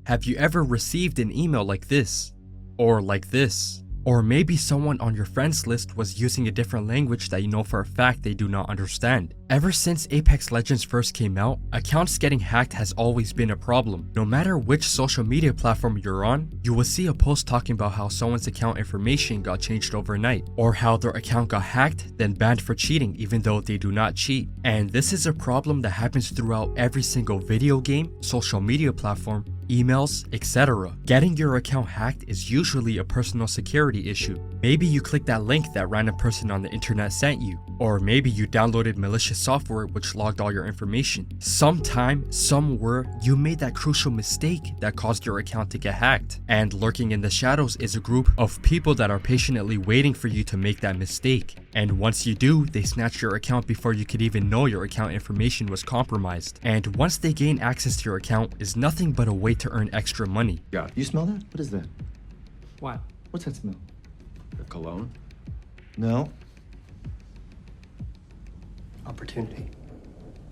Have you ever received an email like this? Or like this? Or maybe someone on your friends list was using a different language that you know for a fact they do not understand. Ever since Apex Legends first came out, accounts getting hacked has always been a problem. No matter which social media platform you're on, you will see a post talking about how someone's account information got changed overnight, or how their account got hacked then banned for cheating even though they do not cheat. And this is a problem that happens throughout every single video game, social media platform, emails, etc. Getting your account hacked is usually a personal security issue. Maybe you clicked that link that random person on the internet sent you, or maybe you downloaded malicious software which logged all your information. Sometime, somewhere, you made that crucial mistake that caused your account to get hacked. And lurking in the shadows is a group of people that are patiently waiting for you to make that mistake. And once you do, they snatch your account before you could even know your account information was compromised. And once they gain access to your account, is nothing but a way to earn extra money. Yeah. You smell that? What is that? What? What's that smell? The cologne? No. Opportunity.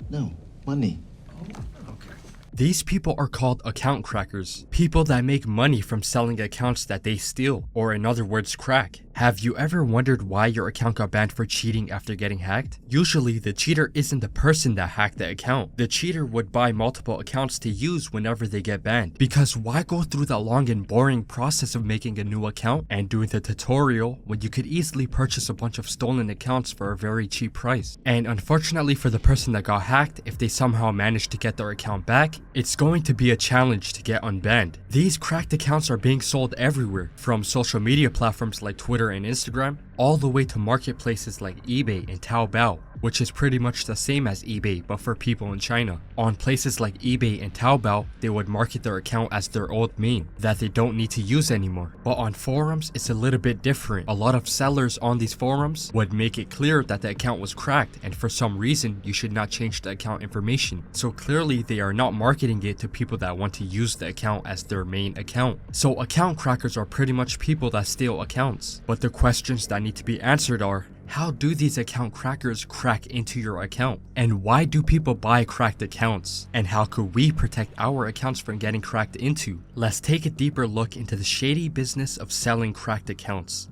No. Money. Oh, okay. These people are called account crackers, people that make money from selling accounts that they steal, or in other words, crack. Have you ever wondered why your account got banned for cheating after getting hacked? Usually, the cheater isn't the person that hacked the account. The cheater would buy multiple accounts to use whenever they get banned. Because why go through the long and boring process of making a new account and doing the tutorial when you could easily purchase a bunch of stolen accounts for a very cheap price? And unfortunately for the person that got hacked, if they somehow manage to get their account back, it's going to be a challenge to get unbanned. These cracked accounts are being sold everywhere, from social media platforms like Twitter and Instagram, all the way to marketplaces like eBay and Taobao, which is pretty much the same as eBay but for people in China. On places like eBay and Taobao, they would market their account as their old meme that they don't need to use anymore. But on forums, it's a little bit different. A lot of sellers on these forums would make it clear that the account was cracked, and for some reason, you should not change the account information. So clearly, they are not marketing it to people that want to use the account as their main account. So account crackers are pretty much people that steal accounts. But the questions that need to be answered are, how do these account crackers crack into your account? And why do people buy cracked accounts? And how could we protect our accounts from getting cracked into? Let's take a deeper look into the shady business of selling cracked accounts.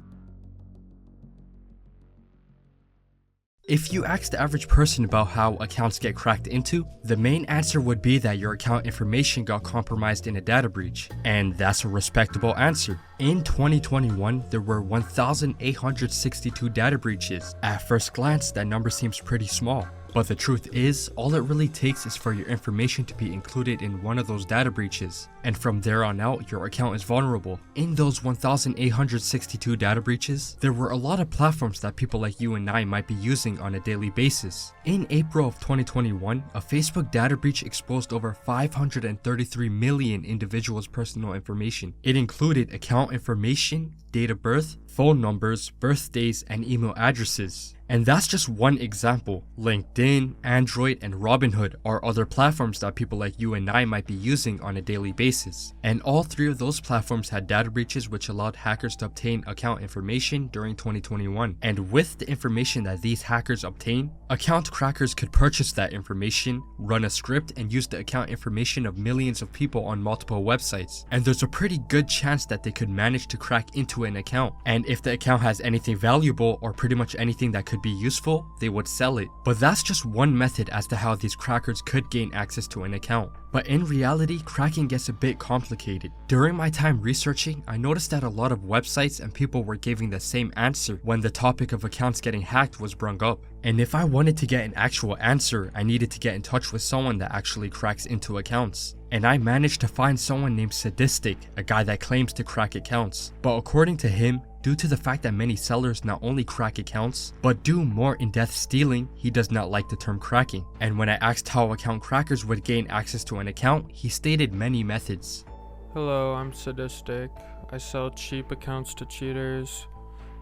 If you ask the average person about how accounts get cracked into, the main answer would be that your account information got compromised in a data breach. And that's a respectable answer. In 2021, there were 1,862 data breaches. At first glance, that number seems pretty small. But the truth is, all it really takes is for your information to be included in one of those data breaches, and from there on out, your account is vulnerable. In those 1,862 data breaches, there were a lot of platforms that people like you and I might be using on a daily basis. In April of 2021, a Facebook data breach exposed over 533 million individuals' personal information. It included account information, date of birth, phone numbers, birthdays, and email addresses. And that's just one example. LinkedIn, Android, and Robinhood are other platforms that people like you and I might be using on a daily basis. And all three of those platforms had data breaches which allowed hackers to obtain account information during 2021. And with the information that these hackers obtain, account crackers could purchase that information, run a script, and use the account information of millions of people on multiple websites. And there's a pretty good chance that they could manage to crack into an account. And if the account has anything valuable or pretty much anything that could be useful, they would sell it. But that's just one method as to how these crackers could gain access to an account. But in reality, cracking gets a bit complicated. During my time researching, I noticed that a lot of websites and people were giving the same answer when the topic of accounts getting hacked was brung up. And if I wanted to get an actual answer, I needed to get in touch with someone that actually cracks into accounts. And I managed to find someone named Sadistic, a guy that claims to crack accounts. But according to him, due to the fact that many sellers not only crack accounts, but do more in-depth stealing, he does not like the term cracking. And when I asked how account crackers would gain access to an account, he stated many methods. Hello, I'm Sadistic. I sell cheap accounts to cheaters.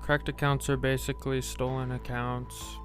Cracked accounts are basically stolen accounts.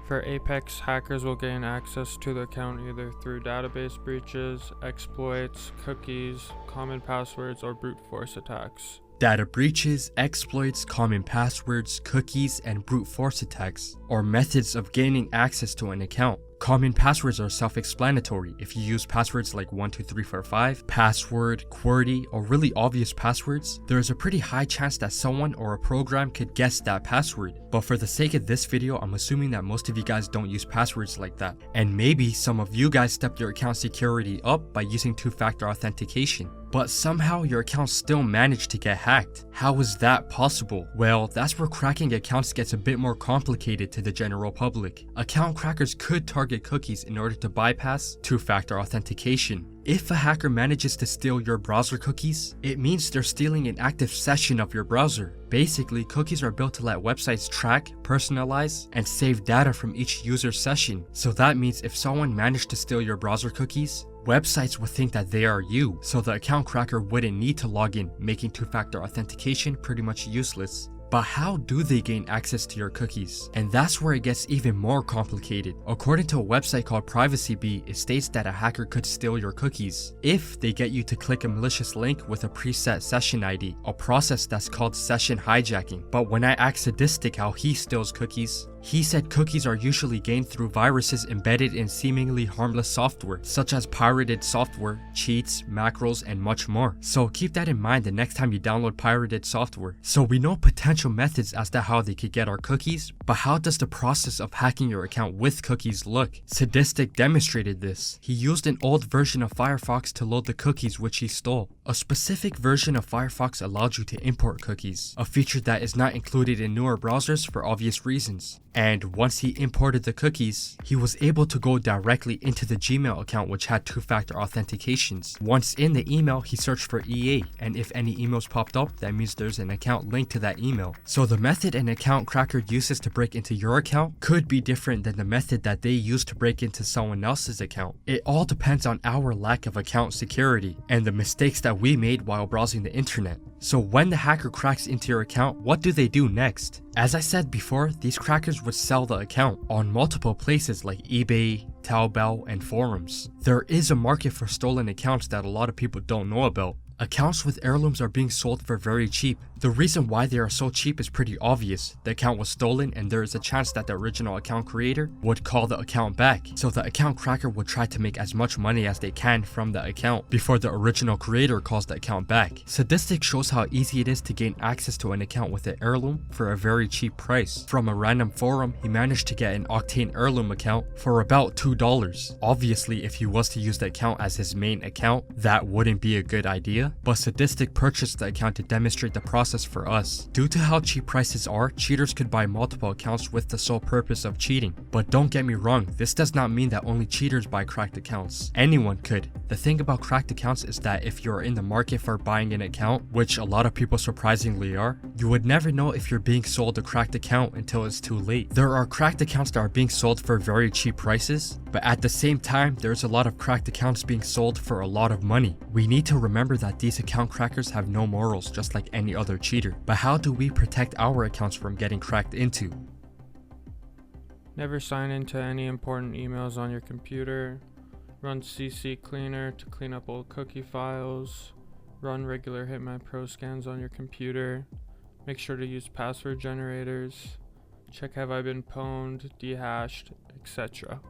For Apex, hackers will gain access to the account either through database breaches, exploits, cookies, common passwords, or brute force attacks. Data breaches, exploits, common passwords, cookies, and brute force attacks are methods of gaining access to an account. Common passwords are self-explanatory. If you use passwords like 12345, password, QWERTY, or really obvious passwords, there is a pretty high chance that someone or a program could guess that password. But for the sake of this video, I'm assuming that most of you guys don't use passwords like that. And maybe some of you guys stepped your account security up by using two-factor authentication. But somehow your account still managed to get hacked. How is that possible? Well, that's where cracking accounts gets a bit more complicated to the general public. Account crackers could target cookies in order to bypass two-factor authentication. If a hacker manages to steal your browser cookies, it means they're stealing an active session of your browser. Basically, cookies are built to let websites track, personalize, and save data from each user's session. So that means if someone managed to steal your browser cookies, websites would think that they are you, so the account cracker wouldn't need to log in, making two-factor authentication pretty much useless. But how do they gain access to your cookies? And that's where it gets even more complicated. According to a website called PrivacyBee, it states that a hacker could steal your cookies if they get you to click a malicious link with a preset session ID, a process that's called session hijacking. But when I asked Sadistic how he steals cookies, he said cookies are usually gained through viruses embedded in seemingly harmless software, such as pirated software, cheats, macros, and much more. So keep that in mind the next time you download pirated software. So we know potential methods as to how they could get our cookies, but how does the process of hacking your account with cookies look? Sadistic demonstrated this. He used an old version of Firefox to load the cookies which he stole. A specific version of Firefox allowed you to import cookies, a feature that is not included in newer browsers for obvious reasons. And once he imported the cookies, he was able to go directly into the Gmail account which had two-factor authentications. Once in the email, he searched for EA, and if any emails popped up, that means there's an account linked to that email. So the method an account cracker uses to break into your account could be different than the method that they use to break into someone else's account. It all depends on our lack of account security and the mistakes that we made while browsing the internet. So when the hacker cracks into your account, what do they do next? As I said before, these crackers would sell the account on multiple places like eBay, Taobao, and forums. There is a market for stolen accounts that a lot of people don't know about. Accounts with heirlooms are being sold for very cheap. The reason why they are so cheap is pretty obvious. The account was stolen and there is a chance that the original account creator would call the account back. So the account cracker would try to make as much money as they can from the account before the original creator calls the account back. Sadistic shows how easy it is to gain access to an account with an heirloom for a very cheap price. From a random forum, he managed to get an Octane heirloom account for about $2. Obviously, if he was to use the account as his main account, that wouldn't be a good idea. But Sadistic purchased the account to demonstrate the process for us. Due to how cheap prices are, cheaters could buy multiple accounts with the sole purpose of cheating. But don't get me wrong, this does not mean that only cheaters buy cracked accounts. Anyone could. The thing about cracked accounts is that if you're in the market for buying an account, which a lot of people surprisingly are, you would never know if you're being sold a cracked account until it's too late. There are cracked accounts that are being sold for very cheap prices, but at the same time, there's a lot of cracked accounts being sold for a lot of money. We need to remember that these account crackers have no morals, just like any other cheater. But how do we protect our accounts from getting cracked into? Never sign into any important emails on your computer. Run CC Cleaner to clean up old cookie files. Run regular Hitman Pro scans on your computer. Make sure to use password generators. Check have I been pwned, dehashed, etc.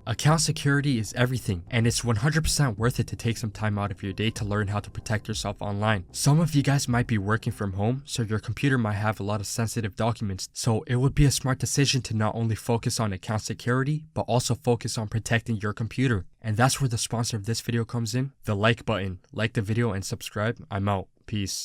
Account security is everything, and it's 100% worth it to take some time out of your day to learn how to protect yourself online. Some of you guys might be working from home, so your computer might have a lot of sensitive documents, so it would be a smart decision to not only focus on account security, but also focus on protecting your computer. And that's where the sponsor of this video comes in, the like button. Like the video and subscribe. I'm out. Peace.